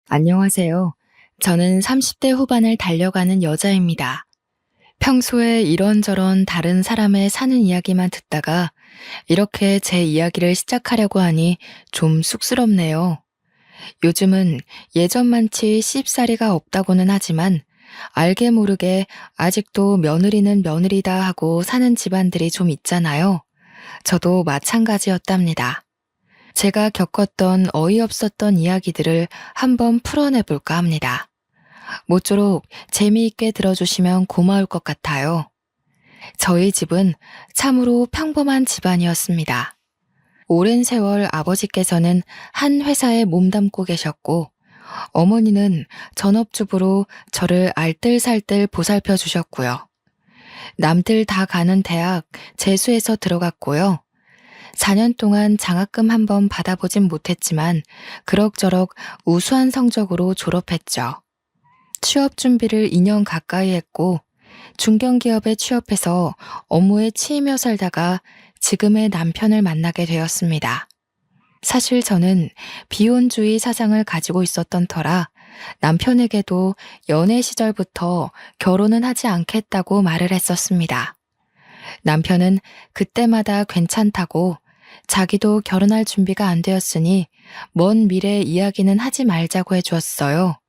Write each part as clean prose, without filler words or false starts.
안녕하세요. 저는 30대 후반을 달려가는 여자입니다. 평소에 이런저런 다른 사람의 사는 이야기만 듣다가 이렇게 제 이야기를 시작하려고 하니 좀 쑥스럽네요. 요즘은 예전만치 씹사리가 없다고는 하지만 알게 모르게 아직도 며느리는 며느리다 하고 사는 집안들이 좀 있잖아요. 저도 마찬가지였답니다. 제가 겪었던 어이없었던 이야기들을 한번 풀어내볼까 합니다. 모쪼록 재미있게 들어주시면 고마울 것 같아요. 저희 집은 참으로 평범한 집안이었습니다. 오랜 세월 아버지께서는 한 회사에 몸담고 계셨고, 어머니는 전업주부로 저를 알뜰살뜰 보살펴 주셨고요. 남들 다 가는 대학 재수해서 들어갔고요. 4년 동안 장학금 한번 받아보진 못했지만 그럭저럭 우수한 성적으로 졸업했죠. 취업 준비를 2년 가까이 했고 중견기업에 취업해서 업무에 치이며 살다가 지금의 남편을 만나게 되었습니다. 사실 저는 비혼주의 사상을 가지고 있었던 터라 남편에게도 연애 시절부터 결혼은 하지 않겠다고 말을 했었습니다. 남편은 그때마다 괜찮다고 자기도 결혼할 준비가 안 되었으니 먼 미래 이야기는 하지 말자고 해주었어요.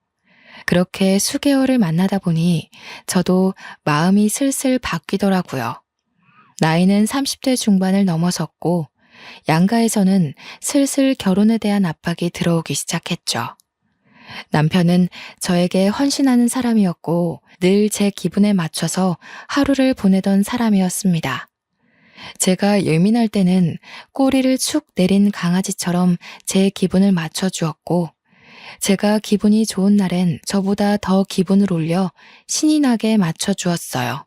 그렇게 수개월을 만나다 보니 저도 마음이 슬슬 바뀌더라고요. 나이는 30대 중반을 넘어섰고 양가에서는 슬슬 결혼에 대한 압박이 들어오기 시작했죠. 남편은 저에게 헌신하는 사람이었고 늘 제 기분에 맞춰서 하루를 보내던 사람이었습니다. 제가 예민할 때는 꼬리를 축 내린 강아지처럼 제 기분을 맞춰주었고 제가 기분이 좋은 날엔 저보다 더 기분을 올려 신이 나게 맞춰주었어요.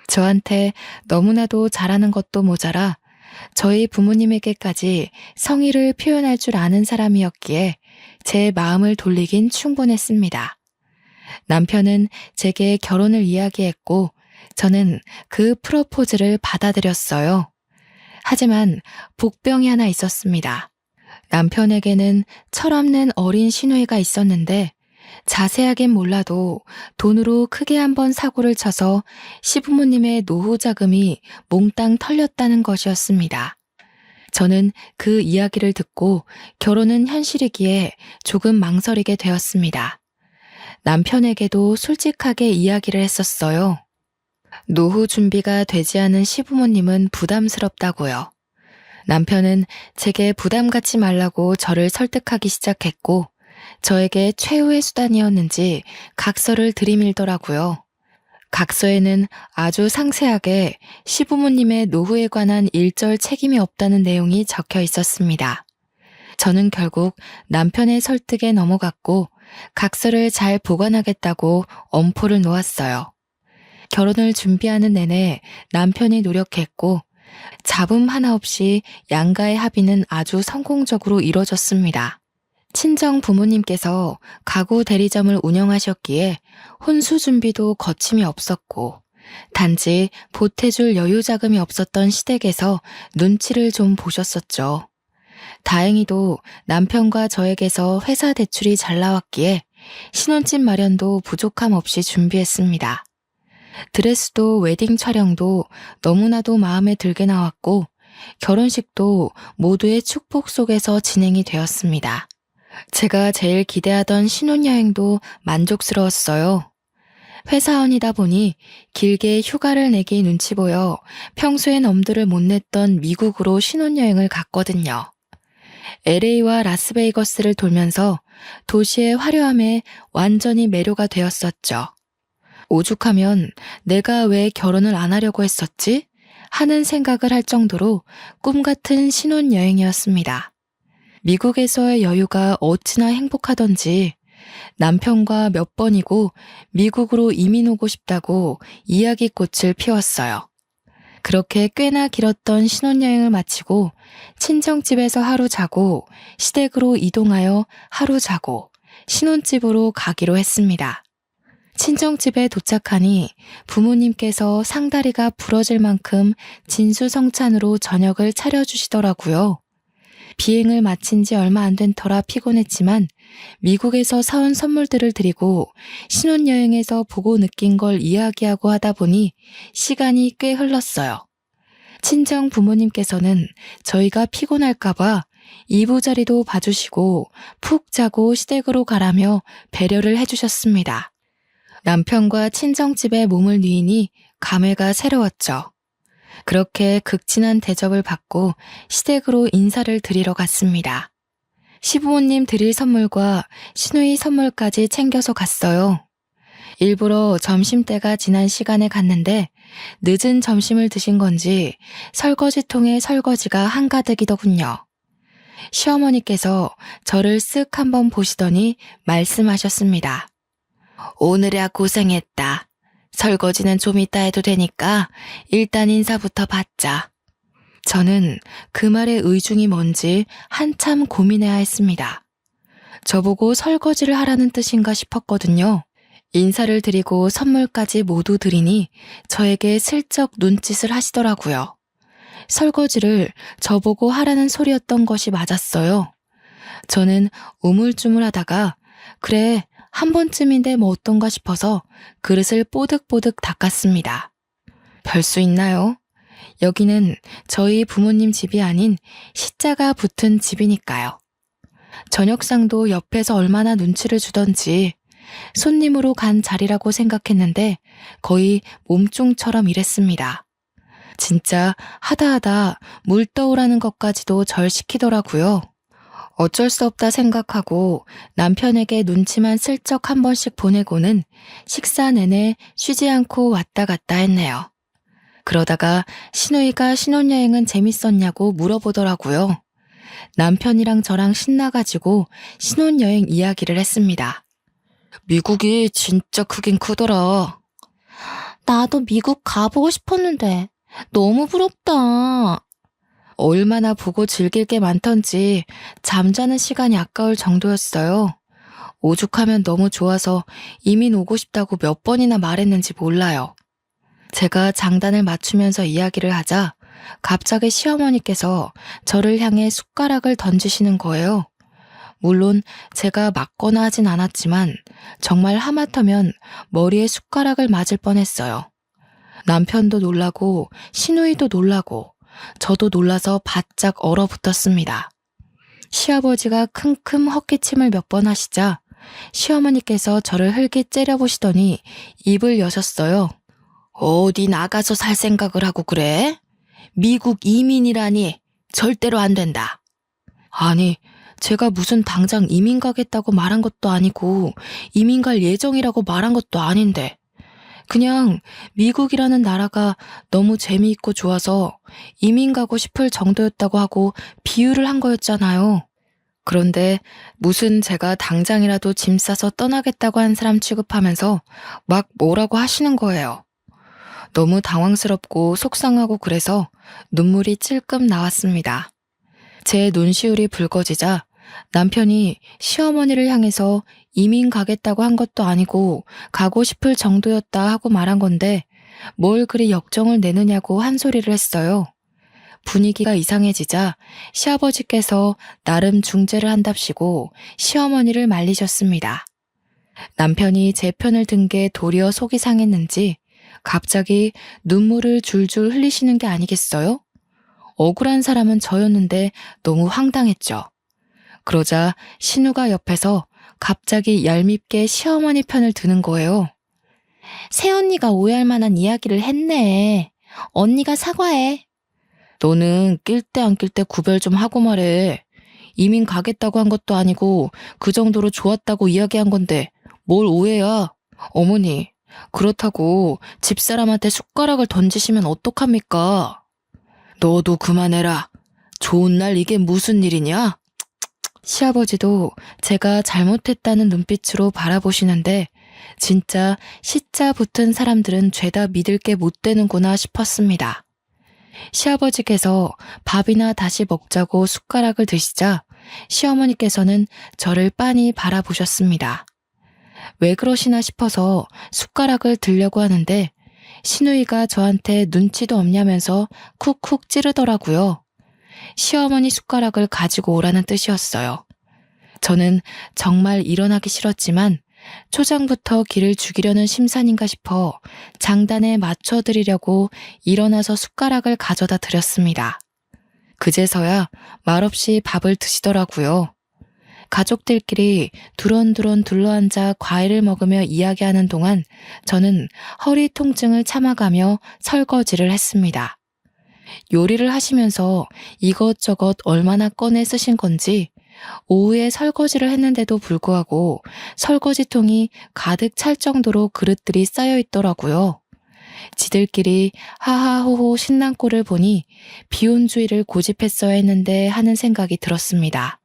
저한테 너무나도 잘하는 것도 모자라 저희 부모님에게까지 성의를 표현할 줄 아는 사람이었기에 제 마음을 돌리긴 충분했습니다. 남편은 제게 결혼을 이야기했고 저는 그 프로포즈를 받아들였어요. 하지만 복병이 하나 있었습니다. 남편에게는 철없는 어린 시누이가 있었는데 자세하긴 몰라도 돈으로 크게 한번 사고를 쳐서 시부모님의 노후 자금이 몽땅 털렸다는 것이었습니다. 저는 그 이야기를 듣고 결혼은 현실이기에 조금 망설이게 되었습니다. 남편에게도 솔직하게 이야기를 했었어요. 노후 준비가 되지 않은 시부모님은 부담스럽다고요. 남편은 제게 부담 갖지 말라고 저를 설득하기 시작했고 저에게 최후의 수단이었는지 각서를 들이밀더라고요. 각서에는 아주 상세하게 시부모님의 노후에 관한 일절 책임이 없다는 내용이 적혀 있었습니다. 저는 결국 남편의 설득에 넘어갔고 각서를 잘 보관하겠다고 엄포를 놓았어요. 결혼을 준비하는 내내 남편이 노력했고 잡음 하나 없이 양가의 합의는 아주 성공적으로 이뤄졌습니다. 친정 부모님께서 가구 대리점을 운영하셨기에 혼수 준비도 거침이 없었고 단지 보태줄 여유 자금이 없었던 시댁에서 눈치를 좀 보셨었죠. 다행히도 남편과 저에게서 회사 대출이 잘 나왔기에 신혼집 마련도 부족함 없이 준비했습니다. 드레스도 웨딩 촬영도 너무나도 마음에 들게 나왔고 결혼식도 모두의 축복 속에서 진행이 되었습니다. 제가 제일 기대하던 신혼여행도 만족스러웠어요. 회사원이다 보니 길게 휴가를 내기 눈치 보여 평소엔 엄두를 못 냈던 미국으로 신혼여행을 갔거든요. LA와 라스베이거스를 돌면서 도시의 화려함에 완전히 매료가 되었었죠. 오죽하면 내가 왜 결혼을 안 하려고 했었지? 하는 생각을 할 정도로 꿈 같은 신혼여행이었습니다. 미국에서의 여유가 어찌나 행복하던지 남편과 몇 번이고 미국으로 이민 오고 싶다고 이야기꽃을 피웠어요. 그렇게 꽤나 길었던 신혼여행을 마치고 친정집에서 하루 자고 시댁으로 이동하여 하루 자고 신혼집으로 가기로 했습니다. 친정집에 도착하니 부모님께서 상다리가 부러질 만큼 진수성찬으로 저녁을 차려주시더라고요. 비행을 마친 지 얼마 안 된 터라 피곤했지만 미국에서 사온 선물들을 드리고 신혼여행에서 보고 느낀 걸 이야기하고 하다 보니 시간이 꽤 흘렀어요. 친정 부모님께서는 저희가 피곤할까봐 이부자리도 봐주시고 푹 자고 시댁으로 가라며 배려를 해주셨습니다. 남편과 친정집에 몸을 뉘이니 감회가 새로웠죠. 그렇게 극진한 대접을 받고 시댁으로 인사를 드리러 갔습니다. 시부모님 드릴 선물과 시누이 선물까지 챙겨서 갔어요. 일부러 점심때가 지난 시간에 갔는데 늦은 점심을 드신 건지 설거지통에 설거지가 한가득이더군요. 시어머니께서 저를 쓱 한번 보시더니 말씀하셨습니다. 오늘이야 고생했다. 설거지는 좀 이따 해도 되니까 일단 인사부터 받자. 저는 그 말의 의중이 뭔지 한참 고민해야 했습니다. 저보고 설거지를 하라는 뜻인가 싶었거든요. 인사를 드리고 선물까지 모두 드리니 저에게 슬쩍 눈짓을 하시더라고요. 설거지를 저보고 하라는 소리였던 것이 맞았어요. 저는 우물쭈물하다가 그래 한 번쯤인데 뭐 어떤가 싶어서 그릇을 뽀득뽀득 닦았습니다. 별 수 있나요? 여기는 저희 부모님 집이 아닌 시자가 붙은 집이니까요. 저녁상도 옆에서 얼마나 눈치를 주던지 손님으로 간 자리라고 생각했는데 거의 몸종처럼 일했습니다. 진짜 하다하다 물 떠오라는 것까지도 절 시키더라고요. 어쩔 수 없다 생각하고 남편에게 눈치만 슬쩍 한 번씩 보내고는 식사 내내 쉬지 않고 왔다 갔다 했네요. 그러다가 시누이가 신혼여행은 재밌었냐고 물어보더라고요. 남편이랑 저랑 신나가지고 신혼여행 이야기를 했습니다. 미국이 진짜 크긴 크더라. 나도 미국 가보고 싶었는데 너무 부럽다. 얼마나 보고 즐길 게 많던지 잠자는 시간이 아까울 정도였어요. 오죽하면 너무 좋아서 이민 오고 싶다고 몇 번이나 말했는지 몰라요. 제가 장단을 맞추면서 이야기를 하자 갑자기 시어머니께서 저를 향해 숟가락을 던지시는 거예요. 물론 제가 맞거나 하진 않았지만 정말 하마터면 머리에 숟가락을 맞을 뻔했어요. 남편도 놀라고 시누이도 놀라고 저도 놀라서 바짝 얼어붙었습니다. 시아버지가 킁킁 헛기침을 몇 번 하시자 시어머니께서 저를 흘깃 째려보시더니 입을 여셨어요. 어디 나가서 살 생각을 하고 그래? 미국 이민이라니 절대로 안 된다. 아니, 제가 무슨 당장 이민 가겠다고 말한 것도 아니고 이민 갈 예정이라고 말한 것도 아닌데 그냥 미국이라는 나라가 너무 재미있고 좋아서 이민 가고 싶을 정도였다고 하고 비유를 한 거였잖아요. 그런데 무슨 제가 당장이라도 짐 싸서 떠나겠다고 한 사람 취급하면서 막 뭐라고 하시는 거예요. 너무 당황스럽고 속상하고 그래서 눈물이 찔끔 나왔습니다. 제 눈시울이 붉어지자 남편이 시어머니를 향해서 이민 가겠다고 한 것도 아니고 가고 싶을 정도였다 하고 말한 건데 뭘 그리 역정을 내느냐고 한 소리를 했어요. 분위기가 이상해지자 시아버지께서 나름 중재를 한답시고 시어머니를 말리셨습니다. 남편이 제 편을 든 게 도리어 속이 상했는지 갑자기 눈물을 줄줄 흘리시는 게 아니겠어요? 억울한 사람은 저였는데 너무 황당했죠. 그러자 신우가 옆에서 갑자기 얄밉게 시어머니 편을 드는 거예요. 새언니가 오해할 만한 이야기를 했네. 언니가 사과해. 너는 낄 때 안 낄 때 구별 좀 하고 말해. 이민 가겠다고 한 것도 아니고 그 정도로 좋았다고 이야기한 건데 뭘 오해야. 어머니, 그렇다고 집사람한테 숟가락을 던지시면 어떡합니까? 너도 그만해라. 좋은 날 이게 무슨 일이냐? 시아버지도 제가 잘못했다는 눈빛으로 바라보시는데 진짜 시자 붙은 사람들은 죄다 믿을 게 못 되는구나 싶었습니다. 시아버지께서 밥이나 다시 먹자고 숟가락을 드시자 시어머니께서는 저를 빤히 바라보셨습니다. 왜 그러시나 싶어서 숟가락을 들려고 하는데 시누이가 저한테 눈치도 없냐면서 쿡쿡 찌르더라고요. 시어머니 숟가락을 가지고 오라는 뜻이었어요. 저는 정말 일어나기 싫었지만 초장부터 기를 죽이려는 심산인가 싶어 장단에 맞춰드리려고 일어나서 숟가락을 가져다 드렸습니다. 그제서야 말없이 밥을 드시더라고요. 가족들끼리 두런두런 둘러앉아 과일을 먹으며 이야기하는 동안 저는 허리 통증을 참아가며 설거지를 했습니다. 요리를 하시면서 이것저것 얼마나 꺼내 쓰신 건지 오후에 설거지를 했는데도 불구하고 설거지통이 가득 찰 정도로 그릇들이 쌓여 있더라고요. 지들끼리 하하호호 신난 꼴을 보니 비혼주의를 고집했어야 했는데 하는 생각이 들었습니다.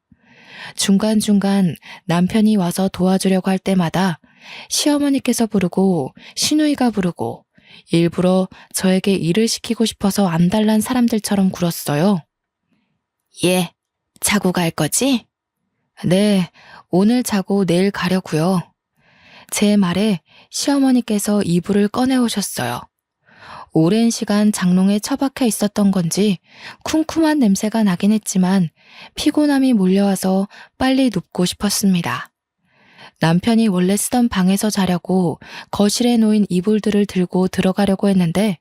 중간중간 남편이 와서 도와주려고 할 때마다 시어머니께서 부르고 시누이가 부르고 일부러 저에게 일을 시키고 싶어서 안달난 사람들처럼 굴었어요. 예, 자고 갈 거지? 네, 오늘 자고 내일 가려고요. 제 말에 시어머니께서 이불을 꺼내오셨어요. 오랜 시간 장롱에 처박혀 있었던 건지 쿰쿰한 냄새가 나긴 했지만 피곤함이 몰려와서 빨리 눕고 싶었습니다. 남편이 원래 쓰던 방에서 자려고 거실에 놓인 이불들을 들고 들어가려고 했는데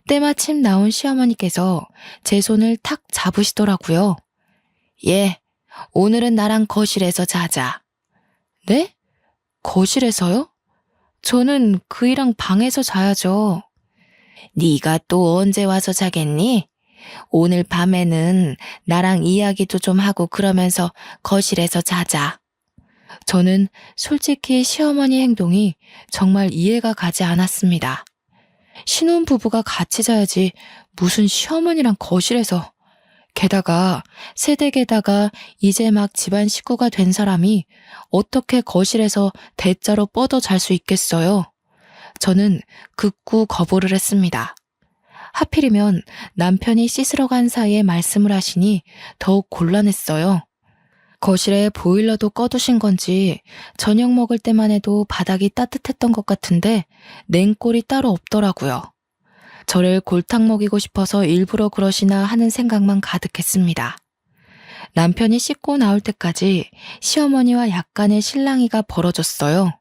때마침 나온 시어머니께서 제 손을 탁 잡으시더라고요. 예, 오늘은 나랑 거실에서 자자. 네? 거실에서요? 저는 그이랑 방에서 자야죠. 네가 또 언제 와서 자겠니? 오늘 밤에는 나랑 이야기도 좀 하고 그러면서 거실에서 자자. 저는 솔직히 시어머니 행동이 정말 이해가 가지 않았습니다. 신혼부부가 같이 자야지 무슨 시어머니랑 거실에서. 게다가 새댁에다가 이제 막 집안 식구가 된 사람이 어떻게 거실에서 대자로 뻗어 잘 수 있겠어요? 저는 극구 거부를 했습니다. 하필이면 남편이 씻으러 간 사이에 말씀을 하시니 더욱 곤란했어요. 거실에 보일러도 꺼두신 건지 저녁 먹을 때만 해도 바닥이 따뜻했던 것 같은데 냉골이 따로 없더라고요. 저를 골탕 먹이고 싶어서 일부러 그러시나 하는 생각만 가득했습니다. 남편이 씻고 나올 때까지 시어머니와 약간의 실랑이가 벌어졌어요.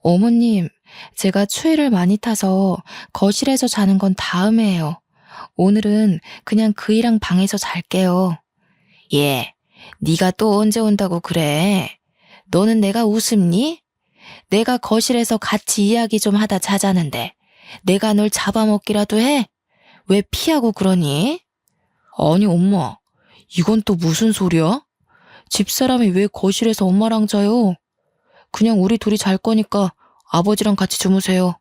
어머님, 제가 추위를 많이 타서 거실에서 자는 건 다음에 해요. 오늘은 그냥 그이랑 방에서 잘게요. 예, 네가 또 언제 온다고 그래? 너는 내가 우습니? 내가 거실에서 같이 이야기 좀 하다 자자는데 내가 널 잡아먹기라도 해? 왜 피하고 그러니? 아니 엄마, 이건 또 무슨 소리야? 집사람이 왜 거실에서 엄마랑 자요? 그냥 우리 둘이 잘 거니까 아버지랑 같이 주무세요.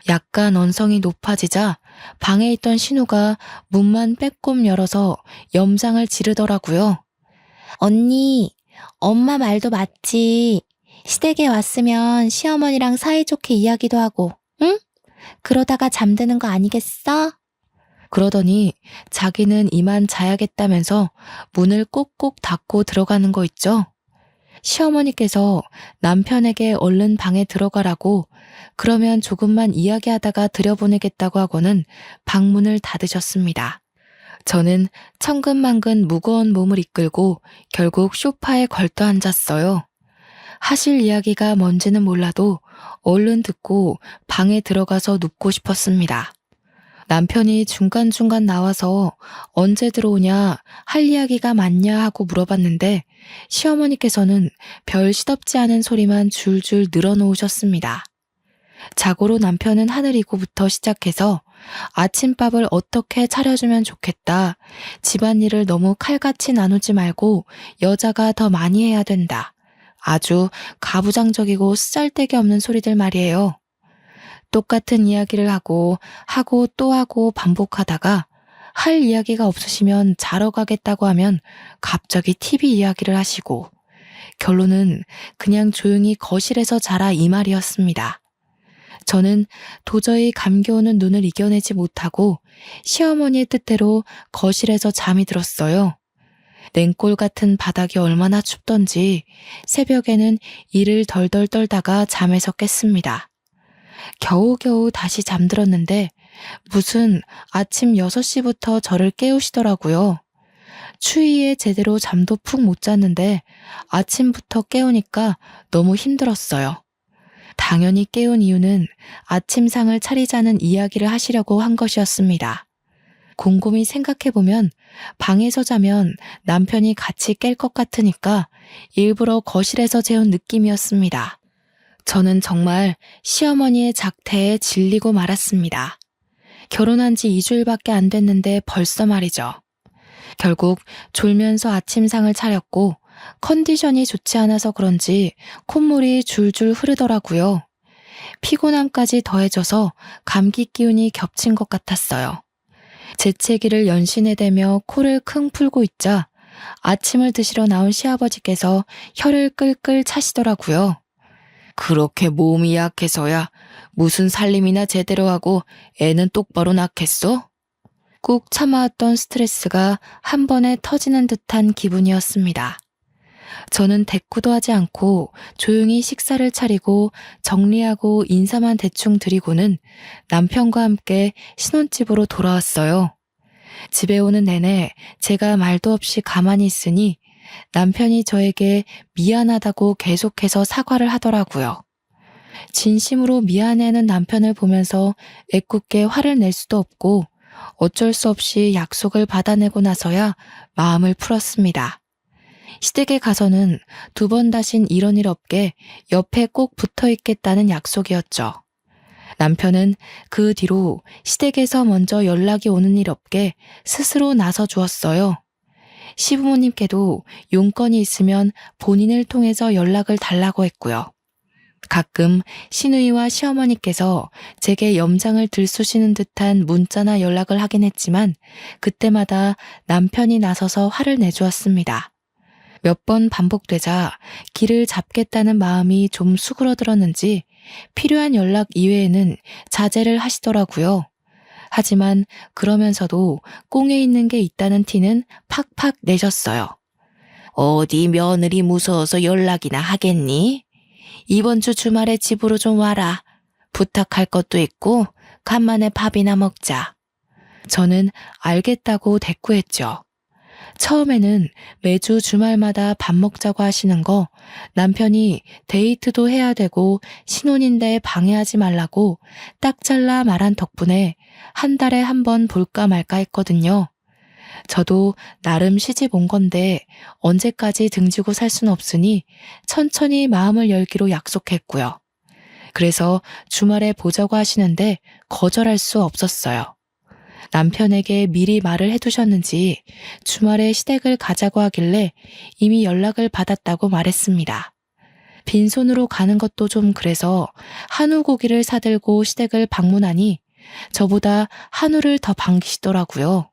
약간 언성이 높아지자 방에 있던 신우가 문만 빼꼼 열어서 염장을 지르더라고요. 언니, 엄마 말도 맞지. 시댁에 왔으면 시어머니랑 사이좋게 이야기도 하고, 응? 그러다가 잠드는 거 아니겠어? 그러더니 자기는 이만 자야겠다면서 문을 꼭꼭 닫고 들어가는 거 있죠? 시어머니께서 남편에게 얼른 방에 들어가라고 그러면 조금만 이야기하다가 들여보내겠다고 하고는 방문을 닫으셨습니다. 저는 천근만근 무거운 몸을 이끌고 결국 소파에 걸터 앉았어요. 하실 이야기가 뭔지는 몰라도 얼른 듣고 방에 들어가서 눕고 싶었습니다. 남편이 중간중간 나와서 언제 들어오냐, 할 이야기가 많냐 하고 물어봤는데 시어머니께서는 별 시덥지 않은 소리만 줄줄 늘어놓으셨습니다. 자고로 남편은 하늘이고부터 시작해서 아침밥을 어떻게 차려주면 좋겠다. 집안일을 너무 칼같이 나누지 말고 여자가 더 많이 해야 된다. 아주 가부장적이고 쓰잘데기 없는 소리들 말이에요. 똑같은 이야기를 하고 또 하고 반복하다가 할 이야기가 없으시면 자러 가겠다고 하면 갑자기 TV 이야기를 하시고 결론은 그냥 조용히 거실에서 자라 이 말이었습니다. 저는 도저히 감겨오는 눈을 이겨내지 못하고 시어머니의 뜻대로 거실에서 잠이 들었어요. 냉골 같은 바닥이 얼마나 춥던지 새벽에는 이를 덜덜 떨다가 잠에서 깼습니다. 겨우겨우 다시 잠들었는데 무슨 아침 6시부터 저를 깨우시더라고요. 추위에 제대로 잠도 푹 못 잤는데 아침부터 깨우니까 너무 힘들었어요. 당연히 깨운 이유는 아침상을 차리자는 이야기를 하시려고 한 것이었습니다. 곰곰이 생각해보면 방에서 자면 남편이 같이 깰 것 같으니까 일부러 거실에서 재운 느낌이었습니다. 저는 정말 시어머니의 작태에 질리고 말았습니다. 결혼한 지 2주일밖에 안 됐는데 벌써 말이죠. 결국 졸면서 아침상을 차렸고 컨디션이 좋지 않아서 그런지 콧물이 줄줄 흐르더라고요. 피곤함까지 더해져서 감기 기운이 겹친 것 같았어요. 재채기를 연신에 대며 코를 킁 풀고 있자 아침을 드시러 나온 시아버지께서 혀를 끌끌 차시더라고요. 그렇게 몸이 약해서야 무슨 살림이나 제대로 하고 애는 똑바로 낳겠어? 꾹 참아왔던 스트레스가 한 번에 터지는 듯한 기분이었습니다. 저는 대꾸도 하지 않고 조용히 식사를 차리고 정리하고 인사만 대충 드리고는 남편과 함께 신혼집으로 돌아왔어요. 집에 오는 내내 제가 말도 없이 가만히 있으니 남편이 저에게 미안하다고 계속해서 사과를 하더라고요. 진심으로 미안해하는 남편을 보면서 애꿎게 화를 낼 수도 없고 어쩔 수 없이 약속을 받아내고 나서야 마음을 풀었습니다. 시댁에 가서는 2번 다신 이런 일 없게 옆에 꼭 붙어 있겠다는 약속이었죠. 남편은 그 뒤로 시댁에서 먼저 연락이 오는 일 없게 스스로 나서 주었어요. 시부모님께도 용건이 있으면 본인을 통해서 연락을 달라고 했고요. 가끔 시누이와 시어머니께서 제게 염장을 들쑤시는 듯한 문자나 연락을 하긴 했지만 그때마다 남편이 나서서 화를 내주었습니다. 몇 번 반복되자 길을 잡겠다는 마음이 좀 수그러들었는지 필요한 연락 이외에는 자제를 하시더라고요. 하지만 그러면서도 꽁에 있는 게 있다는 티는 팍팍 내셨어요. 어디 며느리 무서워서 연락이나 하겠니? 이번 주 주말에 집으로 좀 와라. 부탁할 것도 있고 간만에 밥이나 먹자. 저는 알겠다고 대꾸했죠. 처음에는 매주 주말마다 밥 먹자고 하시는 거 남편이 데이트도 해야 되고 신혼인데 방해하지 말라고 딱 잘라 말한 덕분에 한 달에 한 번 볼까 말까 했거든요. 저도 나름 시집 온 건데 언제까지 등지고 살 순 없으니 천천히 마음을 열기로 약속했고요. 그래서 주말에 보자고 하시는데 거절할 수 없었어요. 남편에게 미리 말을 해두셨는지 주말에 시댁을 가자고 하길래 이미 연락을 받았다고 말했습니다. 빈손으로 가는 것도 좀 그래서 한우 고기를 사들고 시댁을 방문하니 저보다 한우를 더 반기시더라고요.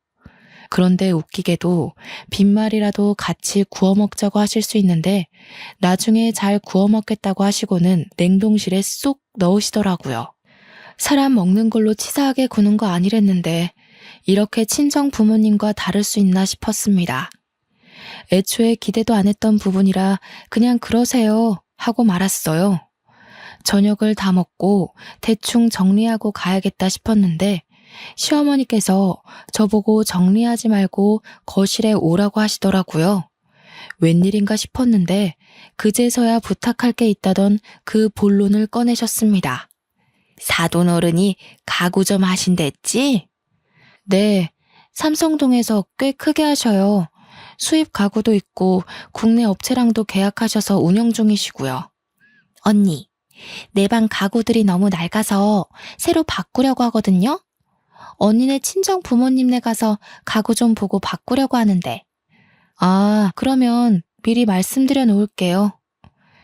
그런데 웃기게도 빈말이라도 같이 구워 먹자고 하실 수 있는데 나중에 잘 구워 먹겠다고 하시고는 냉동실에 쏙 넣으시더라고요. 사람 먹는 걸로 치사하게 구는 거 아니랬는데 이렇게 친정 부모님과 다를 수 있나 싶었습니다. 애초에 기대도 안 했던 부분이라 그냥 그러세요 하고 말았어요. 저녁을 다 먹고 대충 정리하고 가야겠다 싶었는데 시어머니께서 저보고 정리하지 말고 거실에 오라고 하시더라고요. 웬일인가 싶었는데 그제서야 부탁할 게 있다던 그 본론을 꺼내셨습니다. 사돈 어른이 가구 좀 하신댔지? 네, 삼성동에서 꽤 크게 하셔요. 수입 가구도 있고 국내 업체랑도 계약하셔서 운영 중이시고요. 언니, 내 방 가구들이 너무 낡아서 새로 바꾸려고 하거든요? 언니네 친정 부모님네 가서 가구 좀 보고 바꾸려고 하는데. 아, 그러면 미리 말씀드려 놓을게요.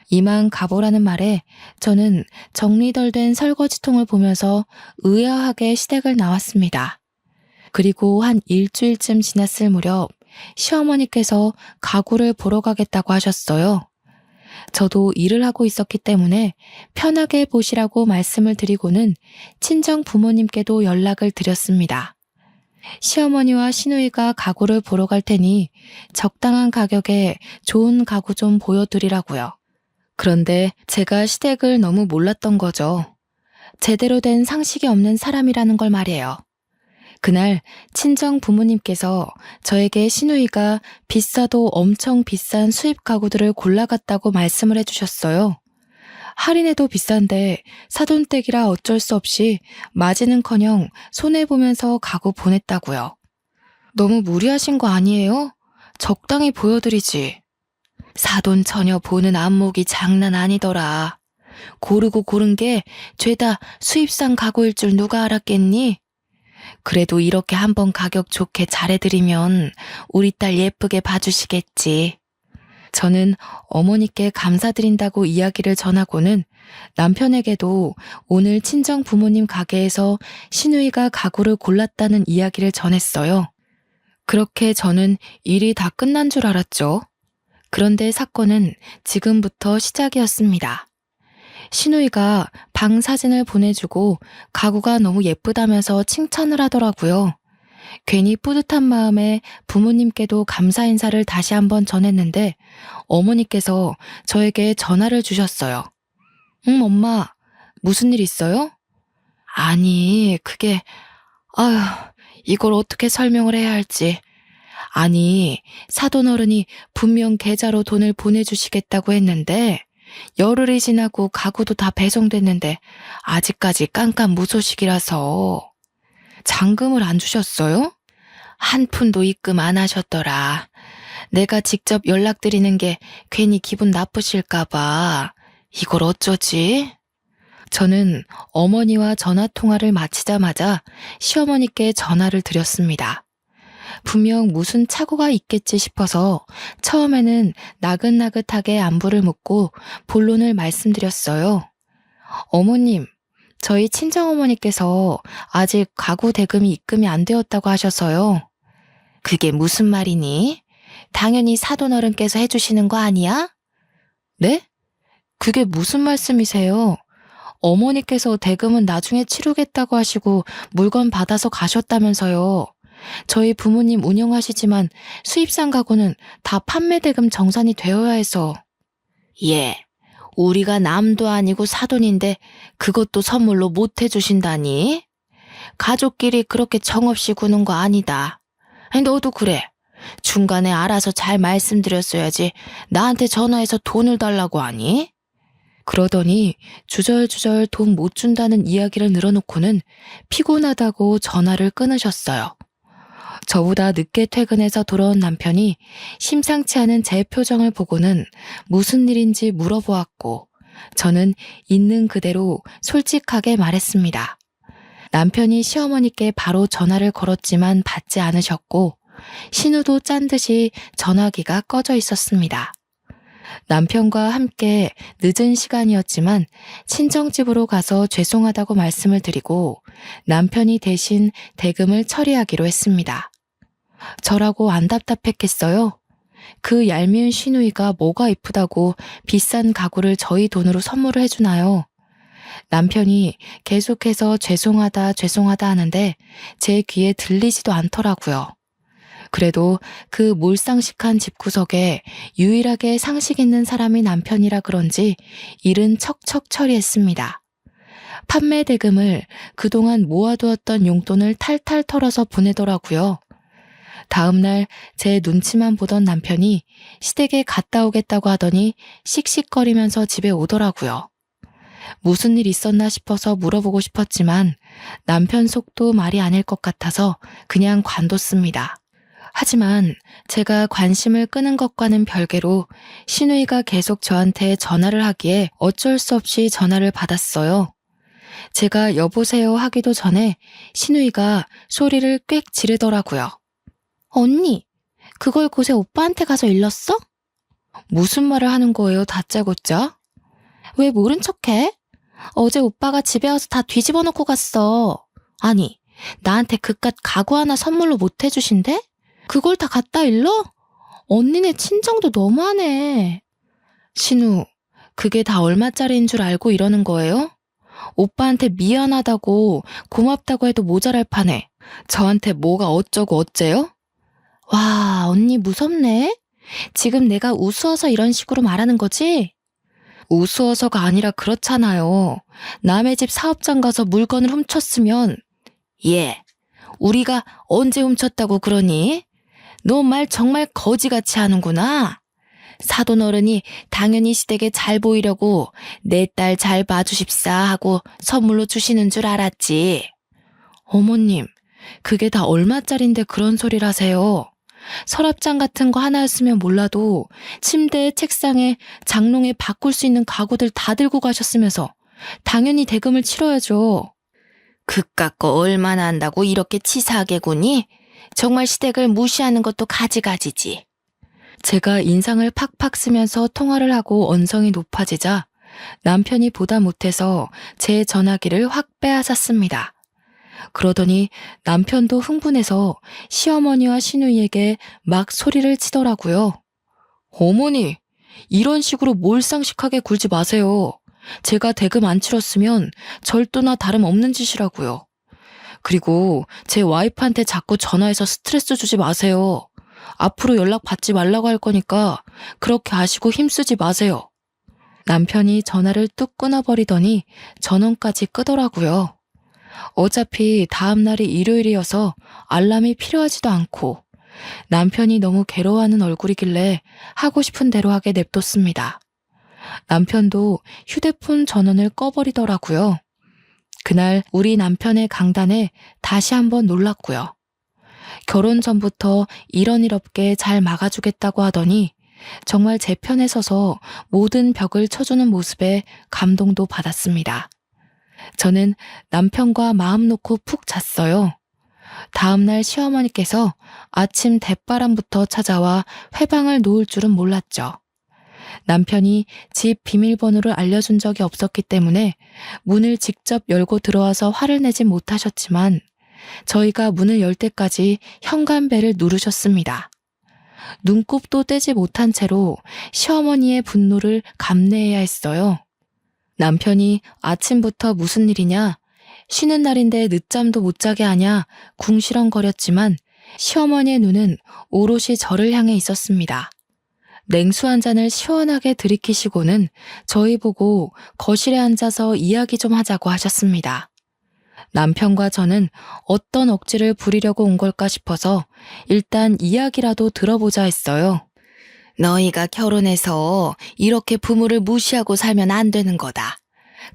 이만 가보라는 말에 저는 정리 덜 된 설거지통을 보면서 의아하게 시댁을 나왔습니다. 그리고 한 일주일쯤 지났을 무렵 시어머니께서 가구를 보러 가겠다고 하셨어요. 저도 일을 하고 있었기 때문에 편하게 보시라고 말씀을 드리고는 친정 부모님께도 연락을 드렸습니다. 시어머니와 시누이가 가구를 보러 갈 테니 적당한 가격에 좋은 가구 좀 보여드리라고요. 그런데 제가 시댁을 너무 몰랐던 거죠. 제대로 된 상식이 없는 사람이라는 걸 말이에요. 그날 친정 부모님께서 저에게 시누이가 비싸도 엄청 비싼 수입 가구들을 골라갔다고 말씀을 해주셨어요. 할인해도 비싼데 사돈댁이라 어쩔 수 없이 맞이는커녕 손해보면서 가구 보냈다고요. 너무 무리하신 거 아니에요? 적당히 보여드리지. 사돈 처녀 보는 안목이 장난 아니더라. 고르고 고른 게 죄다 수입산 가구일 줄 누가 알았겠니? 그래도 이렇게 한번 가격 좋게 잘해드리면 우리 딸 예쁘게 봐주시겠지. 저는 어머니께 감사드린다고 이야기를 전하고는 남편에게도 오늘 친정 부모님 가게에서 시누이가 가구를 골랐다는 이야기를 전했어요. 그렇게 저는 일이 다 끝난 줄 알았죠. 그런데 사건은 지금부터 시작이었습니다. 시누이가 방 사진을 보내주고 가구가 너무 예쁘다면서 칭찬을 하더라고요. 괜히 뿌듯한 마음에 부모님께도 감사 인사를 다시 한번 전했는데 어머니께서 저에게 전화를 주셨어요. 엄마, 무슨 일 있어요? 아니, 아휴, 이걸 어떻게 설명을 해야 할지. 아니, 사돈어른이 분명 계좌로 돈을 보내주시겠다고 했는데 열흘이 지나고 가구도 다 배송됐는데 아직까지 깜깜무소식이라서. 잔금을 안 주셨어요? 한 푼도 입금 안 하셨더라. 내가 직접 연락드리는 게 괜히 기분 나쁘실까봐. 이걸 어쩌지? 저는 어머니와 전화통화를 마치자마자 시어머니께 전화를 드렸습니다. 분명 무슨 착오가 있겠지 싶어서 처음에는 나긋나긋하게 안부를 묻고 본론을 말씀드렸어요. 어머님, 저희 친정어머니께서 아직 가구 대금이 입금이 안 되었다고 하셔서요. 그게 무슨 말이니? 당연히 사돈어른께서 해주시는 거 아니야? 네? 그게 무슨 말씀이세요? 어머니께서 대금은 나중에 치르겠다고 하시고 물건 받아서 가셨다면서요. 저희 부모님 운영하시지만 수입산 가구는 다 판매 대금 정산이 되어야 해서. 예, 우리가 남도 아니고 사돈인데 그것도 선물로 못 해주신다니? 가족끼리 그렇게 정없이 구는 거 아니다. 아니, 너도 그래. 중간에 알아서 잘 말씀드렸어야지 나한테 전화해서 돈을 달라고 하니? 그러더니 주절주절 돈 못 준다는 이야기를 늘어놓고는 피곤하다고 전화를 끊으셨어요. 저보다 늦게 퇴근해서 돌아온 남편이 심상치 않은 제 표정을 보고는 무슨 일인지 물어보았고 저는 있는 그대로 솔직하게 말했습니다. 남편이 시어머니께 바로 전화를 걸었지만 받지 않으셨고 신우도 짠 듯이 전화기가 꺼져 있었습니다. 남편과 함께 늦은 시간이었지만 친정집으로 가서 죄송하다고 말씀을 드리고 남편이 대신 대금을 처리하기로 했습니다. 저라고 안 답답했겠어요? 그 얄미운 시누이가 뭐가 이쁘다고 비싼 가구를 저희 돈으로 선물을 해주나요? 남편이 계속해서 죄송하다 하는데 제 귀에 들리지도 않더라고요. 그래도 그 몰상식한 집구석에 유일하게 상식 있는 사람이 남편이라 그런지 일은 척척 처리했습니다. 판매 대금을 그동안 모아두었던 용돈을 탈탈 털어서 보내더라고요. 다음날 제 눈치만 보던 남편이 시댁에 갔다 오겠다고 하더니 씩씩거리면서 집에 오더라고요. 무슨 일 있었나 싶어서 물어보고 싶었지만 남편 속도 말이 아닐 것 같아서 그냥 관뒀습니다. 하지만 제가 관심을 끄는 것과는 별개로 시누이가 계속 저한테 전화를 하기에 어쩔 수 없이 전화를 받았어요. 제가 여보세요 하기도 전에 시누이가 소리를 꽥 지르더라고요. 언니, 그걸 곳에 오빠한테 가서 일렀어? 무슨 말을 하는 거예요, 다짜고짜? 왜 모른 척해? 어제 오빠가 집에 와서 다 뒤집어 놓고 갔어. 아니, 나한테 그깟 가구 하나 선물로 못 해주신대? 그걸 다 갖다 일러? 언니네 친정도 너무하네. 신우, 그게 다 얼마짜리인 줄 알고 이러는 거예요? 오빠한테 미안하다고 고맙다고 해도 모자랄 판에 저한테 뭐가 어쩌고 어째요? 와, 언니 무섭네. 지금 내가 우스워서 이런 식으로 말하는 거지? 우스워서가 아니라 그렇잖아요. 남의 집 사업장 가서 물건을 훔쳤으면 예, 우리가 언제 훔쳤다고 그러니? 너 말 정말 거지같이 하는구나. 사돈 어른이 당연히 시댁에 잘 보이려고 내 딸 잘 봐주십사 하고 선물로 주시는 줄 알았지. 어머님, 그게 다 얼마짜린데 그런 소리를 하세요. 서랍장 같은 거 하나였으면 몰라도 침대에 책상에 장롱에 바꿀 수 있는 가구들 다 들고 가셨으면서 당연히 대금을 치러야죠. 그깟 거 얼마나 한다고 이렇게 치사하게 구니? 정말 시댁을 무시하는 것도 가지가지지. 제가 인상을 팍팍 쓰면서 통화를 하고 언성이 높아지자 남편이 보다 못해서 제 전화기를 확 빼앗았습니다. 그러더니 남편도 흥분해서 시어머니와 시누이에게 막 소리를 치더라고요. 어머니, 이런 식으로 몰상식하게 굴지 마세요. 제가 대금 안 치렀으면 절도나 다름없는 짓이라고요. 그리고 제 와이프한테 자꾸 전화해서 스트레스 주지 마세요. 앞으로 연락 받지 말라고 할 거니까 그렇게 아시고 힘쓰지 마세요. 남편이 전화를 뚝 끊어버리더니 전원까지 끄더라고요. 어차피 다음날이 일요일이어서 알람이 필요하지도 않고 남편이 너무 괴로워하는 얼굴이길래 하고 싶은 대로 하게 냅뒀습니다. 남편도 휴대폰 전원을 꺼버리더라고요. 그날 우리 남편의 강단에 다시 한번 놀랐고요. 결혼 전부터 이런 일 없게 잘 막아주겠다고 하더니 정말 제 편에 서서 모든 벽을 쳐주는 모습에 감동도 받았습니다. 저는 남편과 마음 놓고 푹 잤어요. 다음날 시어머니께서 아침 대바람부터 찾아와 회방을 놓을 줄은 몰랐죠. 남편이 집 비밀번호를 알려준 적이 없었기 때문에 문을 직접 열고 들어와서 화를 내지 못하셨지만 저희가 문을 열 때까지 현관벨을 누르셨습니다. 눈곱도 떼지 못한 채로 시어머니의 분노를 감내해야 했어요. 남편이 아침부터 무슨 일이냐, 쉬는 날인데 늦잠도 못 자게 하냐 궁시렁거렸지만 시어머니의 눈은 오롯이 저를 향해 있었습니다. 냉수 한 잔을 시원하게 들이키시고는 저희 보고 거실에 앉아서 이야기 좀 하자고 하셨습니다. 남편과 저는 어떤 억지를 부리려고 온 걸까 싶어서 일단 이야기라도 들어보자 했어요. 너희가 결혼해서 이렇게 부모를 무시하고 살면 안 되는 거다.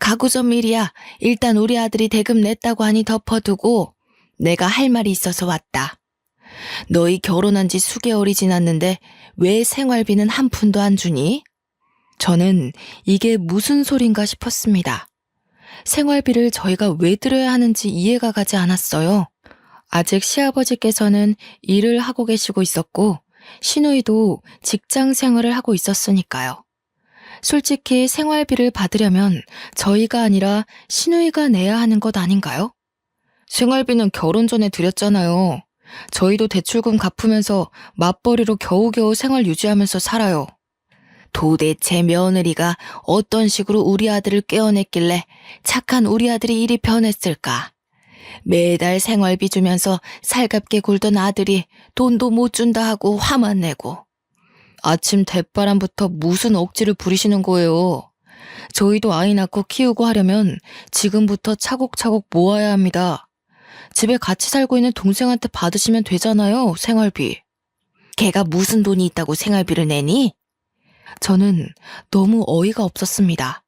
가구점 일이야. 일단 우리 아들이 대금 냈다고 하니 덮어두고 내가 할 말이 있어서 왔다. 너희 결혼한 지 수개월이 지났는데 왜 생활비는 한 푼도 안 주니? 저는 이게 무슨 소린가 싶었습니다. 생활비를 저희가 왜 드려야 하는지 이해가 가지 않았어요. 아직 시아버지께서는 일을 하고 계시고 있었고 시누이도 직장 생활을 하고 있었으니까요. 솔직히 생활비를 받으려면 저희가 아니라 시누이가 내야 하는 것 아닌가요? 생활비는 결혼 전에 드렸잖아요. 저희도 대출금 갚으면서 맞벌이로 겨우겨우 생활 유지하면서 살아요. 도대체 며느리가 어떤 식으로 우리 아들을 깨어냈길래 착한 우리 아들이 이리 변했을까? 매달 생활비 주면서 살갑게 굴던 아들이 돈도 못 준다 하고 화만 내고. 아침 대바람부터 무슨 억지를 부리시는 거예요. 저희도 아이 낳고 키우고 하려면 지금부터 차곡차곡 모아야 합니다. 집에 같이 살고 있는 동생한테 받으시면 되잖아요, 생활비. 걔가 무슨 돈이 있다고 생활비를 내니? 저는 너무 어이가 없었습니다.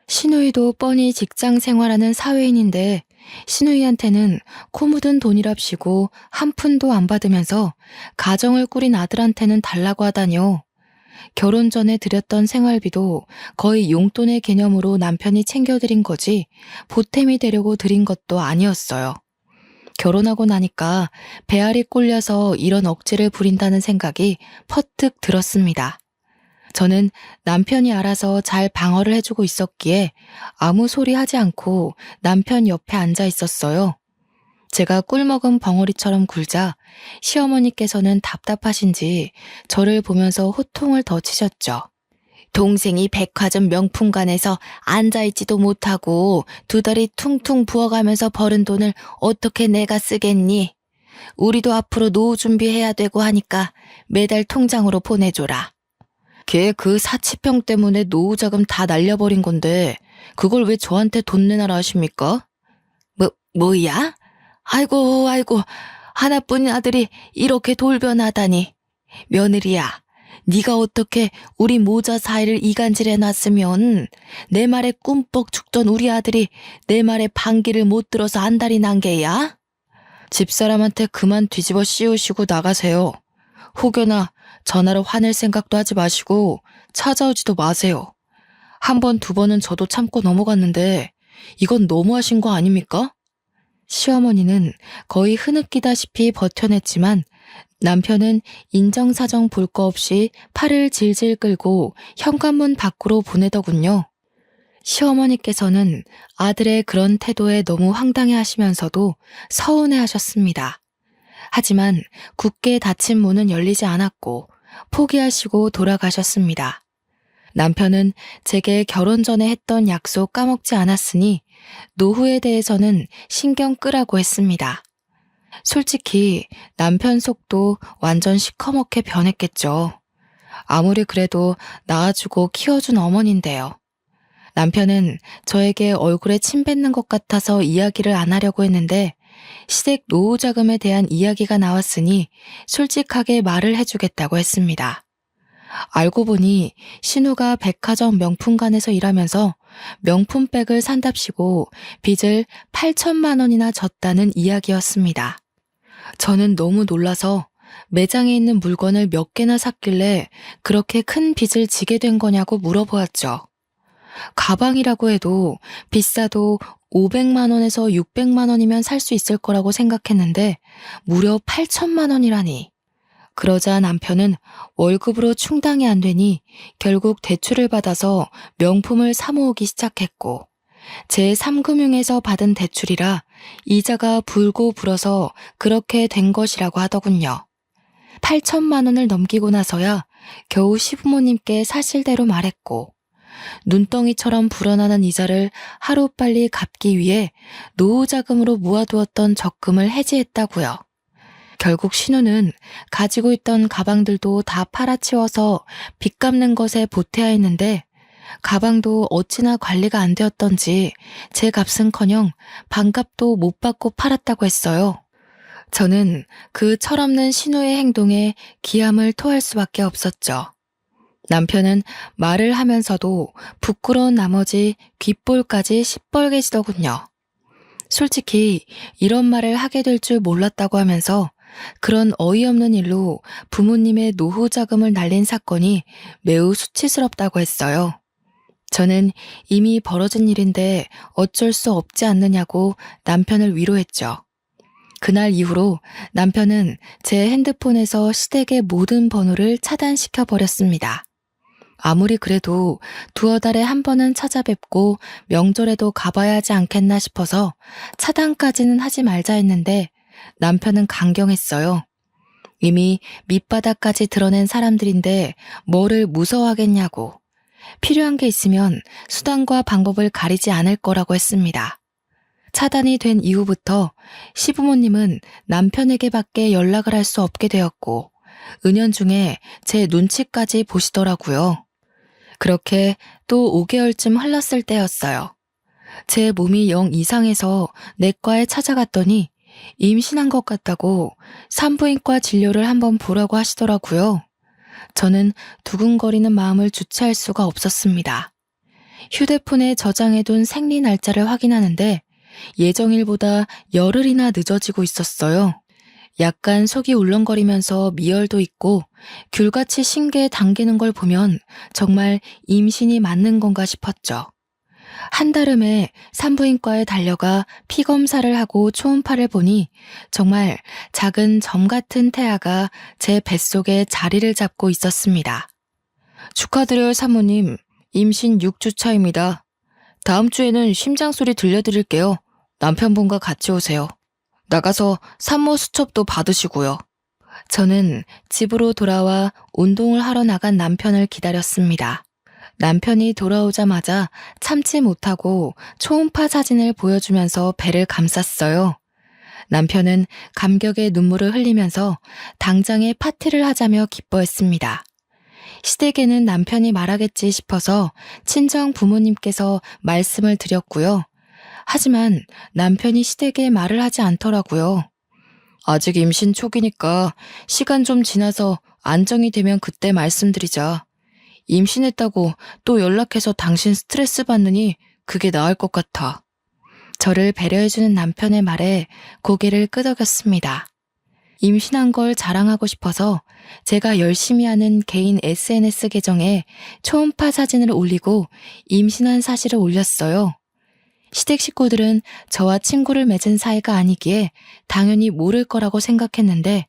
시누이도 뻔히 직장 생활하는 사회인인데 시누이한테는 코 묻은 돈이랍시고 한 푼도 안 받으면서 가정을 꾸린 아들한테는 달라고 하다뇨. 결혼 전에 드렸던 생활비도 거의 용돈의 개념으로 남편이 챙겨드린 거지 보탬이 되려고 드린 것도 아니었어요. 결혼하고 나니까 배알이 꼴려서 이런 억지를 부린다는 생각이 퍼뜩 들었습니다. 저는 남편이 알아서 잘 방어를 해주고 있었기에 아무 소리 하지 않고 남편 옆에 앉아 있었어요. 제가 꿀먹은 벙어리처럼 굴자 시어머니께서는 답답하신지 저를 보면서 호통을 더 치셨죠. 동생이 백화점 명품관에서 앉아있지도 못하고 두 다리 퉁퉁 부어가면서 벌은 돈을 어떻게 내가 쓰겠니? 우리도 앞으로 노후 준비해야 되고 하니까 매달 통장으로 보내줘라. 걔 그 사치병 때문에 노후 자금 다 날려버린 건데 그걸 왜 저한테 돈 내놔라 하십니까? 뭐야? 아이고, 아이고, 하나뿐인 아들이 이렇게 돌변하다니. 며느리야, 네가 어떻게 우리 모자 사이를 이간질해놨으면 내 말에 꿈뻑 죽던 우리 아들이 내 말에 반기를 못 들어서 안달이 난 게야? 집사람한테 그만 뒤집어 씌우시고 나가세요. 혹여나 전화로 화낼 생각도 하지 마시고 찾아오지도 마세요. 한 번, 두 번은 저도 참고 넘어갔는데 이건 너무하신 거 아닙니까? 시어머니는 거의 흐느끼다시피 버텨냈지만 남편은 인정사정 볼 거 없이 팔을 질질 끌고 현관문 밖으로 보내더군요. 시어머니께서는 아들의 그런 태도에 너무 황당해 하시면서도 서운해 하셨습니다. 하지만 굳게 닫힌 문은 열리지 않았고 포기하시고 돌아가셨습니다. 남편은 제게 결혼 전에 했던 약속 까먹지 않았으니 노후에 대해서는 신경 끄라고 했습니다. 솔직히 남편 속도 완전 시커멓게 변했겠죠. 아무리 그래도 낳아주고 키워준 어머니인데요. 남편은 저에게 얼굴에 침 뱉는 것 같아서 이야기를 안 하려고 했는데 시댁 노후 자금에 대한 이야기가 나왔으니 솔직하게 말을 해주겠다고 했습니다. 알고 보니 신우가 백화점 명품관에서 일하면서 명품백을 산답시고 빚을 8천만 원이나 졌다는 이야기였습니다. 저는 너무 놀라서 매장에 있는 물건을 몇 개나 샀길래 그렇게 큰 빚을 지게 된 거냐고 물어보았죠. 가방이라고 해도 비싸도 500만 원에서 600만 원이면 살 수 있을 거라고 생각했는데 무려 8천만 원이라니. 그러자 남편은 월급으로 충당이 안 되니 결국 대출을 받아서 명품을 사 모으기 시작했고 제3금융에서 받은 대출이라 이자가 불고 불어서 그렇게 된 것이라고 하더군요. 8천만 원을 넘기고 나서야 겨우 시부모님께 사실대로 말했고 눈덩이처럼 불어나는 이자를 하루빨리 갚기 위해 노후자금으로 모아두었던 적금을 해지했다고요. 결국 신우는 가지고 있던 가방들도 다 팔아치워서 빚 갚는 것에 보태야 했는데 가방도 어찌나 관리가 안 되었던지 제 값은커녕 반값도 못 받고 팔았다고 했어요. 저는 그 철없는 신우의 행동에 기함을 토할 수밖에 없었죠. 남편은 말을 하면서도 부끄러운 나머지 귓볼까지 시뻘개지더군요. 솔직히 이런 말을 하게 될 줄 몰랐다고 하면서 그런 어이없는 일로 부모님의 노후 자금을 날린 사건이 매우 수치스럽다고 했어요. 저는 이미 벌어진 일인데 어쩔 수 없지 않느냐고 남편을 위로했죠. 그날 이후로 남편은 제 핸드폰에서 시댁의 모든 번호를 차단시켜 버렸습니다. 아무리 그래도 두어 달에 한 번은 찾아뵙고 명절에도 가봐야 하지 않겠나 싶어서 차단까지는 하지 말자 했는데 남편은 강경했어요. 이미 밑바닥까지 드러낸 사람들인데 뭐를 무서워하겠냐고. 필요한 게 있으면 수단과 방법을 가리지 않을 거라고 했습니다. 차단이 된 이후부터 시부모님은 남편에게밖에 연락을 할 수 없게 되었고 은연중에 제 눈치까지 보시더라고요. 그렇게 또 5개월쯤 흘렀을 때였어요. 제 몸이 영 이상해서 내과에 찾아갔더니 임신한 것 같다고 산부인과 진료를 한번 보라고 하시더라고요. 저는 두근거리는 마음을 주체할 수가 없었습니다. 휴대폰에 저장해둔 생리 날짜를 확인하는데 예정일보다 열흘이나 늦어지고 있었어요. 약간 속이 울렁거리면서 미열도 있고 귤같이 신기에 당기는 걸 보면 정말 임신이 맞는 건가 싶었죠. 한달음에 산부인과에 달려가 피검사를 하고 초음파를 보니 정말 작은 점 같은 태아가 제 뱃속에 자리를 잡고 있었습니다. 축하드려요, 사모님. 임신 6주 차입니다. 다음 주에는 심장 소리 들려드릴게요. 남편분과 같이 오세요. 나가서 산모 수첩도 받으시고요. 저는 집으로 돌아와 운동을 하러 나간 남편을 기다렸습니다. 남편이 돌아오자마자 참지 못하고 초음파 사진을 보여주면서 배를 감쌌어요. 남편은 감격의 눈물을 흘리면서 당장에 파티를 하자며 기뻐했습니다. 시댁에는 남편이 말하겠지 싶어서 친정 부모님께서 말씀을 드렸고요. 하지만 남편이 시댁에 말을 하지 않더라고요. 아직 임신 초기니까 시간 좀 지나서 안정이 되면 그때 말씀드리자. 임신했다고 또 연락해서 당신 스트레스 받느니 그게 나을 것 같아. 저를 배려해주는 남편의 말에 고개를 끄덕였습니다. 임신한 걸 자랑하고 싶어서 제가 열심히 하는 개인 SNS 계정에 초음파 사진을 올리고 임신한 사실을 올렸어요. 시댁 식구들은 저와 친구를 맺은 사이가 아니기에 당연히 모를 거라고 생각했는데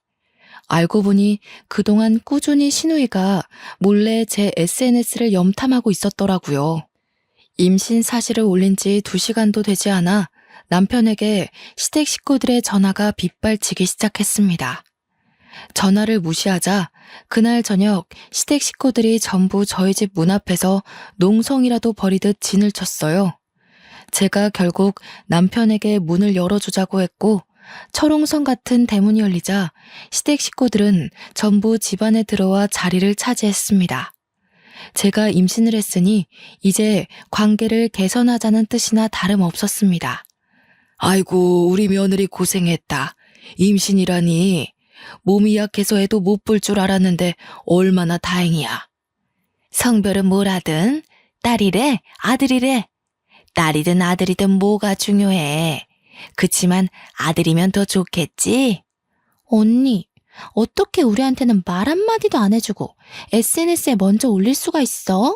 알고 보니 그동안 꾸준히 시누이가 몰래 제 SNS를 염탐하고 있었더라고요. 임신 사실을 올린 지 2시간도 되지 않아 남편에게 시댁 식구들의 전화가 빗발치기 시작했습니다. 전화를 무시하자 그날 저녁 시댁 식구들이 전부 저희 집 문 앞에서 농성이라도 벌이듯 진을 쳤어요. 제가 결국 남편에게 문을 열어주자고 했고 철옹성 같은 대문이 열리자 시댁 식구들은 전부 집 안에 들어와 자리를 차지했습니다. 제가 임신을 했으니 이제 관계를 개선하자는 뜻이나 다름없었습니다. 아이고, 우리 며느리 고생했다. 임신이라니. 몸이 약해서 애도 못 볼 줄 알았는데 얼마나 다행이야. 성별은 뭐라든 딸이래, 아들이래. 딸이든 아들이든 뭐가 중요해. 그치만 아들이면 더 좋겠지? 언니, 어떻게 우리한테는 말 한마디도 안 해주고 SNS에 먼저 올릴 수가 있어?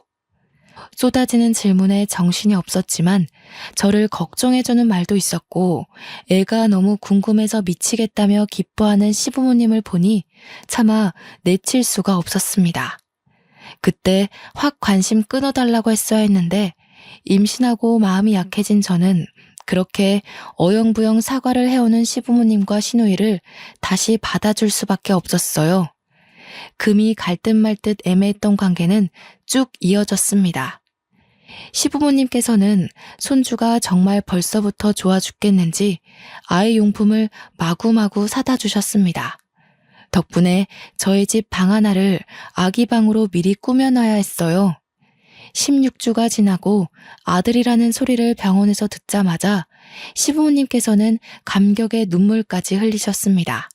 쏟아지는 질문에 정신이 없었지만 저를 걱정해주는 말도 있었고 애가 너무 궁금해서 미치겠다며 기뻐하는 시부모님을 보니 차마 내칠 수가 없었습니다. 그때 확 관심 끊어달라고 했어야 했는데 임신하고 마음이 약해진 저는 그렇게 어영부영 사과를 해오는 시부모님과 시누이를 다시 받아줄 수밖에 없었어요. 금이 갈 듯 말 듯 애매했던 관계는 쭉 이어졌습니다. 시부모님께서는 손주가 정말 벌써부터 좋아 죽겠는지 아이 용품을 마구마구 사다 주셨습니다. 덕분에 저희 집 방 하나를 아기 방으로 미리 꾸며놔야 했어요. 16주가 지나고 아들이라는 소리를 병원에서 듣자마자 시부모님께서는 감격의 눈물까지 흘리셨습니다.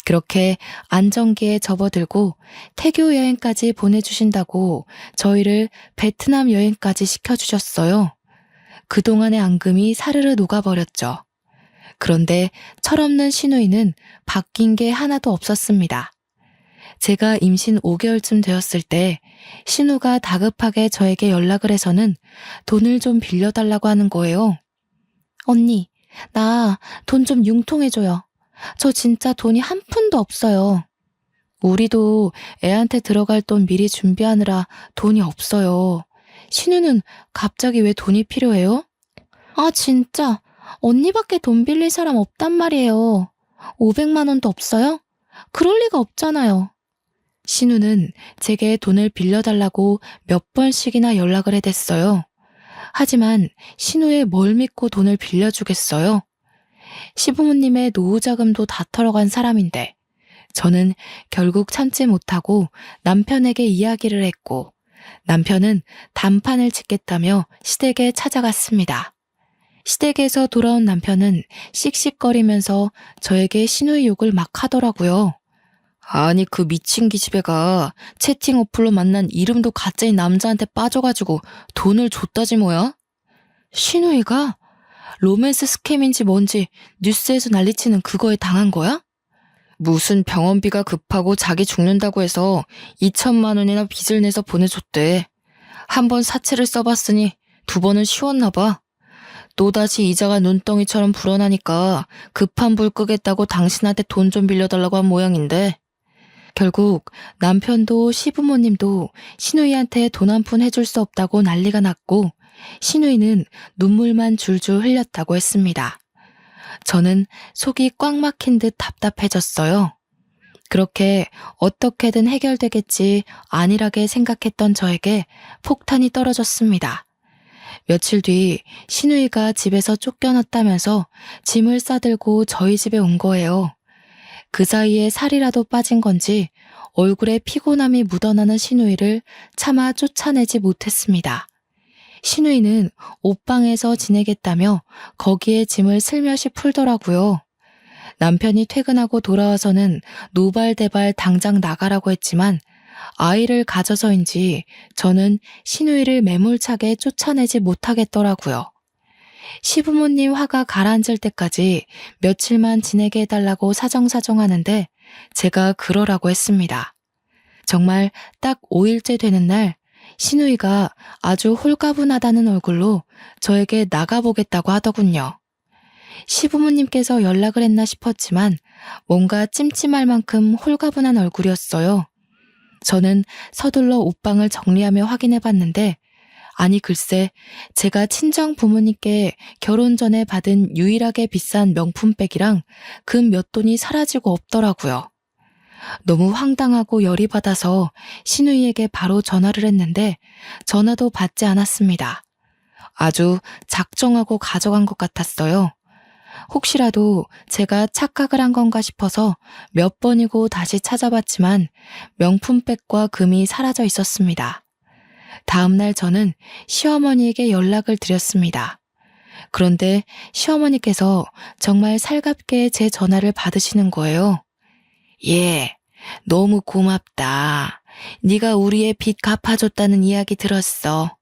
그렇게 안정기에 접어들고 태교 여행까지 보내주신다고 저희를 베트남 여행까지 시켜주셨어요. 그동안의 앙금이 사르르 녹아버렸죠. 그런데 철없는 시누이는 바뀐 게 하나도 없었습니다. 제가 임신 5개월쯤 되었을 때 신우가 다급하게 저에게 연락을 해서는 돈을 좀 빌려달라고 하는 거예요. 언니, 나 돈 좀 융통해줘요. 저 진짜 돈이 한 푼도 없어요. 우리도 애한테 들어갈 돈 미리 준비하느라 돈이 없어요. 신우는 갑자기 왜 돈이 필요해요? 아, 진짜. 언니밖에 돈 빌릴 사람 없단 말이에요. 500만 원도 없어요? 그럴 리가 없잖아요. 신우는 제게 돈을 빌려달라고 몇 번씩이나 연락을 해댔어요. 하지만 신우의 뭘 믿고 돈을 빌려주겠어요? 시부모님의 노후자금도 다 털어간 사람인데 저는 결국 참지 못하고 남편에게 이야기를 했고 남편은 단판을 짓겠다며 시댁에 찾아갔습니다. 시댁에서 돌아온 남편은 씩씩거리면서 저에게 신우의 욕을 막 하더라고요. 아니 그 미친 기집애가 채팅 어플로 만난 이름도 가짜인 남자한테 빠져가지고 돈을 줬다지 뭐야? 신우이가 로맨스 스캠인지 뭔지 뉴스에서 난리치는 그거에 당한 거야? 무슨 병원비가 급하고 자기 죽는다고 해서 2천만 원이나 빚을 내서 보내줬대. 한 번 사채를 써봤으니 2번은 쉬웠나 봐. 또다시 이자가 눈덩이처럼 불어나니까 급한 불 끄겠다고 당신한테 돈 좀 빌려달라고 한 모양인데 결국 남편도 시부모님도 신우이한테 돈 한 푼 해줄 수 없다고 난리가 났고 신우이는 눈물만 줄줄 흘렸다고 했습니다. 저는 속이 꽉 막힌 듯 답답해졌어요. 그렇게 어떻게든 해결되겠지 안일하게 생각했던 저에게 폭탄이 떨어졌습니다. 며칠 뒤 신우이가 집에서 쫓겨났다면서 짐을 싸들고 저희 집에 온 거예요. 그 사이에 살이라도 빠진 건지 얼굴에 피곤함이 묻어나는 신우이를 차마 쫓아내지 못했습니다. 신우이는 옷방에서 지내겠다며 거기에 짐을 슬며시 풀더라고요. 남편이 퇴근하고 돌아와서는 노발대발 당장 나가라고 했지만 아이를 가져서인지 저는 신우이를 매몰차게 쫓아내지 못하겠더라고요. 시부모님 화가 가라앉을 때까지 며칠만 지내게 해달라고 사정사정하는데 제가 그러라고 했습니다. 정말 딱 5일째 되는 날 신우이가 아주 홀가분하다는 얼굴로 저에게 나가보겠다고 하더군요. 시부모님께서 연락을 했나 싶었지만 뭔가 찜찜할 만큼 홀가분한 얼굴이었어요. 저는 서둘러 옷방을 정리하며 확인해봤는데 아니 글쎄 제가 친정 부모님께 결혼 전에 받은 유일하게 비싼 명품백이랑 금 몇 돈이 사라지고 없더라고요. 너무 황당하고 열이 받아서 신우이에게 바로 전화를 했는데 전화도 받지 않았습니다. 아주 작정하고 가져간 것 같았어요. 혹시라도 제가 착각을 한 건가 싶어서 몇 번이고 다시 찾아봤지만 명품백과 금이 사라져 있었습니다. 다음날 저는 시어머니에게 연락을 드렸습니다. 그런데 시어머니께서 정말 살갑게 제 전화를 받으시는 거예요. 예, 너무 고맙다. 네가 우리의 빚 갚아줬다는 이야기 들었어.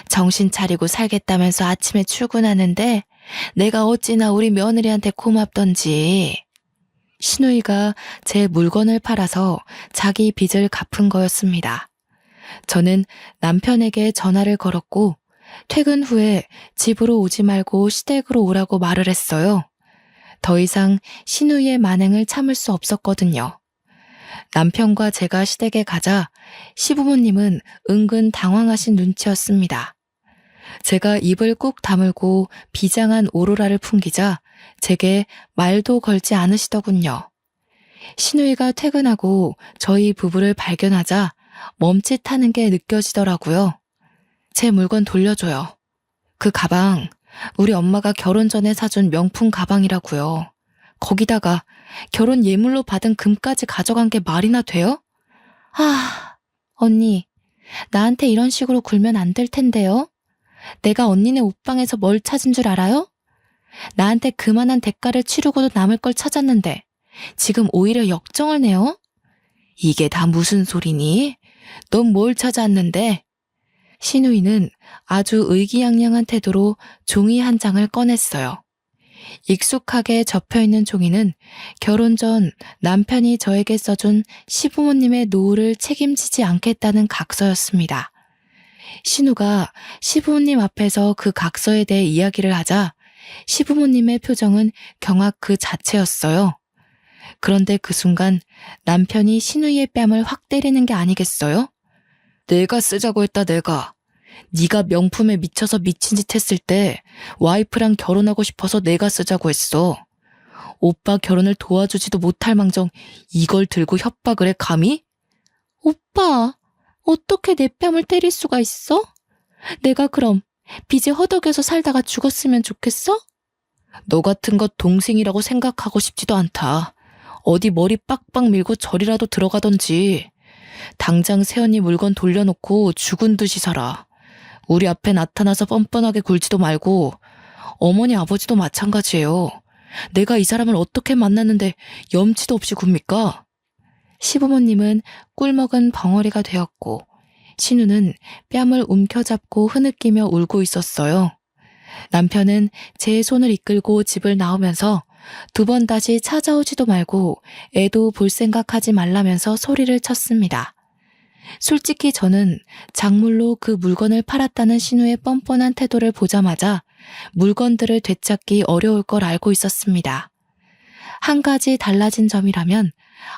정신 차리고 살겠다면서 아침에 출근하는데 내가 어찌나 우리 며느리한테 고맙던지. 신우이가 제 물건을 팔아서 자기 빚을 갚은 거였습니다. 저는 남편에게 전화를 걸었고 퇴근 후에 집으로 오지 말고 시댁으로 오라고 말을 했어요. 더 이상 신우이의 만행을 참을 수 없었거든요. 남편과 제가 시댁에 가자 시부모님은 은근 당황하신 눈치였습니다. 제가 입을 꾹 다물고 비장한 오로라를 풍기자 제게 말도 걸지 않으시더군요. 신우이가 퇴근하고 저희 부부를 발견하자 멈칫하는 게 느껴지더라고요. 제 물건 돌려줘요. 그 가방 우리 엄마가 결혼 전에 사준 명품 가방이라고요. 거기다가 결혼 예물로 받은 금까지 가져간 게 말이나 돼요? 언니, 나한테 이런 식으로 굴면 안 될 텐데요. 내가 언니네 옷방에서 뭘 찾은 줄 알아요? 나한테 그만한 대가를 치르고도 남을 걸 찾았는데 지금 오히려 역정을 내요? 이게 다 무슨 소리니? 넌 뭘 찾았는데? 신우이는 아주 의기양양한 태도로 종이 한 장을 꺼냈어요. 익숙하게 접혀있는 종이는 결혼 전 남편이 저에게 써준 시부모님의 노후를 책임지지 않겠다는 각서였습니다. 신우가 시부모님 앞에서 그 각서에 대해 이야기를 하자 시부모님의 표정은 경악 그 자체였어요. 그런데 그 순간 남편이 신우이의 뺨을 확 때리는 게 아니겠어요? 내가 쓰자고 했다 내가. 네가 명품에 미쳐서 미친 짓 했을 때 와이프랑 결혼하고 싶어서 내가 쓰자고 했어. 오빠 결혼을 도와주지도 못할 망정 이걸 들고 협박을 해 감히? 오빠, 어떻게 내 뺨을 때릴 수가 있어? 내가 그럼 빚에 허덕여서 살다가 죽었으면 좋겠어? 너 같은 것 동생이라고 생각하고 싶지도 않다. 어디 머리 빡빡 밀고 절이라도 들어가던지. 당장 새언니 물건 돌려놓고 죽은 듯이 살아. 우리 앞에 나타나서 뻔뻔하게 굴지도 말고 어머니 아버지도 마찬가지예요. 내가 이 사람을 어떻게 만났는데 염치도 없이 굽니까? 시부모님은 꿀먹은 벙어리가 되었고 신우는 뺨을 움켜잡고 흐느끼며 울고 있었어요. 남편은 제 손을 이끌고 집을 나오면서 두 번 다시 찾아오지도 말고 애도 볼 생각하지 말라면서 소리를 쳤습니다. 솔직히 저는 작물로 그 물건을 팔았다는 신우의 뻔뻔한 태도를 보자마자 물건들을 되찾기 어려울 걸 알고 있었습니다. 한 가지 달라진 점이라면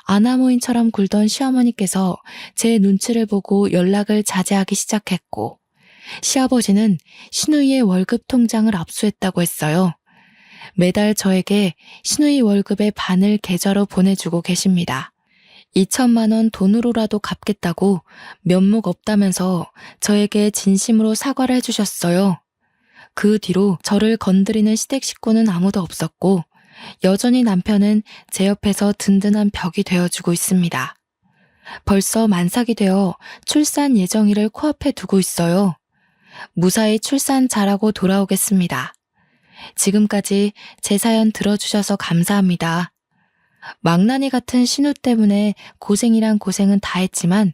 아나무인처럼 굴던 시어머니께서 제 눈치를 보고 연락을 자제하기 시작했고 시아버지는 신우이의 월급 통장을 압수했다고 했어요. 매달 저에게 신우이 월급의 반을 계좌로 보내주고 계십니다. 2천만 원 돈으로라도 갚겠다고 면목 없다면서 저에게 진심으로 사과를 해주셨어요. 그 뒤로 저를 건드리는 시댁 식구는 아무도 없었고 여전히 남편은 제 옆에서 든든한 벽이 되어주고 있습니다. 벌써 만삭이 되어 출산 예정일을 코앞에 두고 있어요. 무사히 출산 잘하고 돌아오겠습니다. 지금까지 제 사연 들어주셔서 감사합니다. 망나니 같은 신우 때문에 고생이란 고생은 다 했지만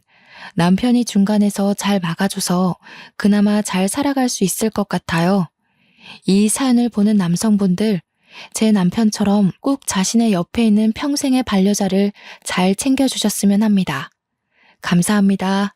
남편이 중간에서 잘 막아줘서 그나마 잘 살아갈 수 있을 것 같아요. 이 사연을 보는 남성분들, 제 남편처럼 꼭 자신의 옆에 있는 평생의 반려자를 잘 챙겨주셨으면 합니다. 감사합니다.